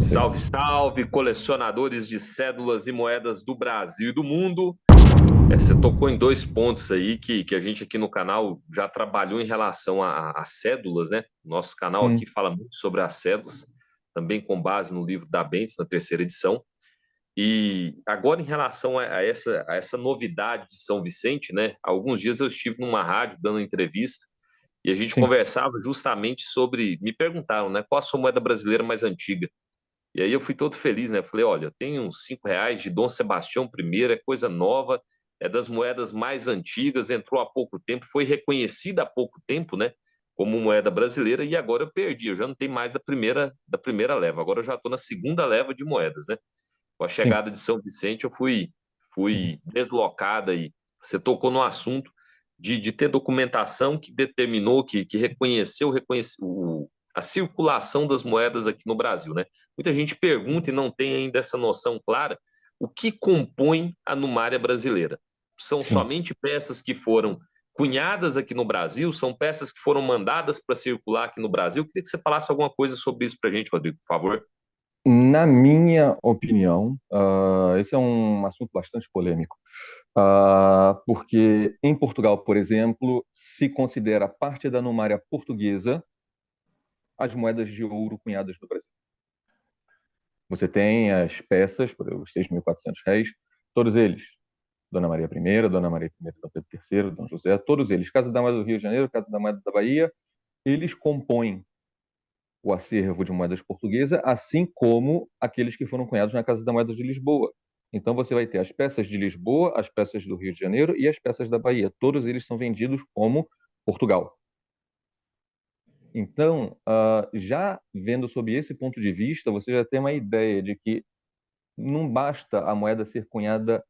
Salve, Perfeito. salve, colecionadores de cédulas e moedas do Brasil e do mundo. Você tocou em dois pontos aí que a gente aqui no canal já trabalhou em relação a cédulas, né? Nosso canal aqui Hum, fala muito sobre as cédulas, também com base no livro da Bentes, na terceira edição. E agora, em relação a essa novidade de São Vicente, né? Há alguns dias eu estive numa rádio dando entrevista e a gente sim. conversava justamente sobre. Me perguntaram, né? Qual a sua moeda brasileira mais antiga? E aí eu fui todo feliz, né? Falei, olha, tem uns R$ 5 de Dom Sebastião I, é coisa nova, é das moedas mais antigas, entrou há pouco tempo, foi reconhecida há pouco tempo, né? Como moeda brasileira, e agora eu perdi, eu já não tenho mais da primeira leva, agora eu já estou na segunda leva de moedas, né? Com a Sim. chegada de São Vicente, eu fui, Uhum. fui deslocada e você tocou no assunto de ter documentação que determinou, que reconheceu a circulação das moedas aqui no Brasil, né? Muita gente pergunta e não tem ainda essa noção clara, o que compõe a Numária brasileira? São Sim. somente peças que foram cunhadas aqui no Brasil? São peças que foram mandadas para circular aqui no Brasil? Eu queria que você falasse alguma coisa sobre isso para a gente, Rodrigo, por favor. Na minha opinião, esse é um assunto bastante polêmico, porque em Portugal, por exemplo, se considera parte da numária portuguesa as moedas de ouro cunhadas no Brasil. Você tem as peças, por exemplo, os R$ 6.400, todos eles, Dona Maria I, Dona Maria I, Dom Pedro III, Dom José, todos eles, Casa da Moeda do Rio de Janeiro, Casa da Moeda da Bahia, eles compõem o acervo de moedas portuguesa, assim como aqueles que foram cunhados na Casa da Moeda de Lisboa. Então você vai ter as peças de Lisboa, as peças do Rio de Janeiro e as peças da Bahia. Todos eles são vendidos como Portugal. Então, já vendo sob esse ponto de vista, você já tem uma ideia de que não basta a moeda ser cunhada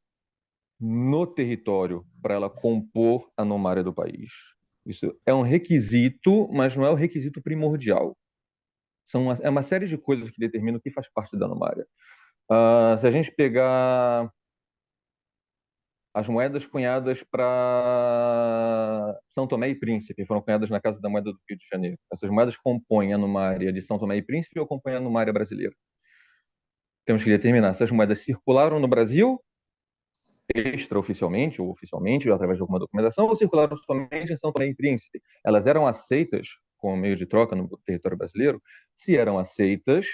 no território para ela compor a nomária do país. Isso é um requisito, mas não é o requisito primordial. É uma série de coisas que determinam o que faz parte da nomária. Se a gente pegar as moedas cunhadas para São Tomé e Príncipe, foram cunhadas na Casa da Moeda do Rio de Janeiro. Essas moedas compõem a numária de São Tomé e Príncipe ou compõem a numária brasileira? Temos que determinar se as moedas circularam no Brasil, extraoficialmente ou oficialmente, ou através de alguma documentação, ou circularam somente em São Tomé e Príncipe. Elas eram aceitas como meio de troca no território brasileiro? Se eram aceitas,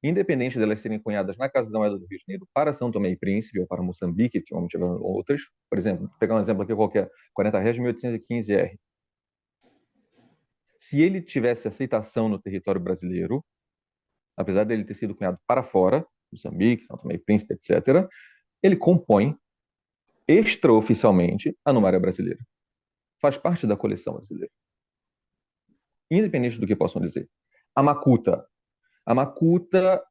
independente delas serem cunhadas na Casa da Moeda do Rio de Janeiro para São Tomé e Príncipe ou para Moçambique, como tiveram outras, por exemplo, vou pegar um exemplo aqui qualquer, R$ 40 de 1815R. Se ele tivesse aceitação no território brasileiro, apesar dele ter sido cunhado para fora, Moçambique, São Tomé e Príncipe, etc., ele compõe extraoficialmente a Numária brasileira. Faz parte da coleção brasileira, independente do que possam dizer. A Macuta. A Macuta,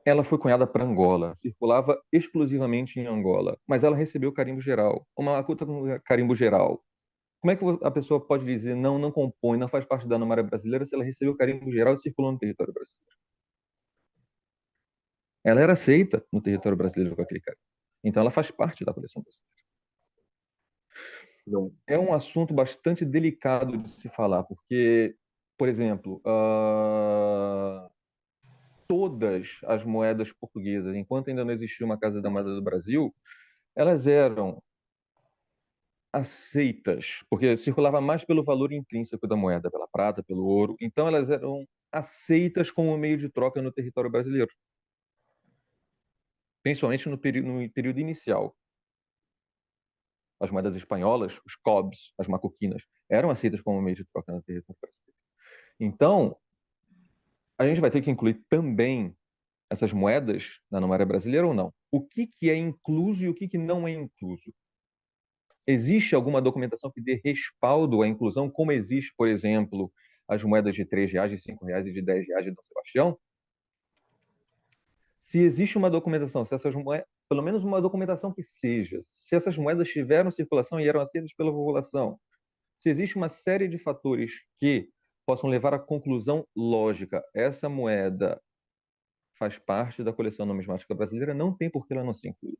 ela foi cunhada para Angola, circulava exclusivamente em Angola, mas ela recebeu carimbo geral. Uma Macuta com carimbo geral. Como é que a pessoa pode dizer não, não compõe, não faz parte da Numária brasileira se ela recebeu carimbo geral e circulou no território brasileiro? Ela era aceita no território brasileiro com aquele carimbo. Então ela faz parte da coleção brasileira. Não. É um assunto bastante delicado de se falar, porque, por exemplo, todas as moedas portuguesas, enquanto ainda não existia uma Casa da Moeda do Brasil, elas eram aceitas, porque circulava mais pelo valor intrínseco da moeda, pela prata, pelo ouro. Então, elas eram aceitas como meio de troca no território brasileiro, principalmente no período inicial. As moedas espanholas, os cobs, as macoquinas, eram aceitas como meio de troca no território brasileiro. Então, a gente vai ter que incluir também essas moedas na moeda brasileira ou não? O que, que é incluso e o que, que não é incluso? Existe alguma documentação que dê respaldo à inclusão, como existe, por exemplo, as moedas de R$ 3, de R$ 5 e de R$ 10 de Dom Sebastião? Se existe uma documentação, se essas moedas, pelo menos uma documentação que seja, se essas moedas tiveram circulação e eram aceitas pela população, se existe uma série de fatores que possam levar à conclusão lógica, essa moeda faz parte da coleção numismática brasileira, não tem por que ela não se incluir.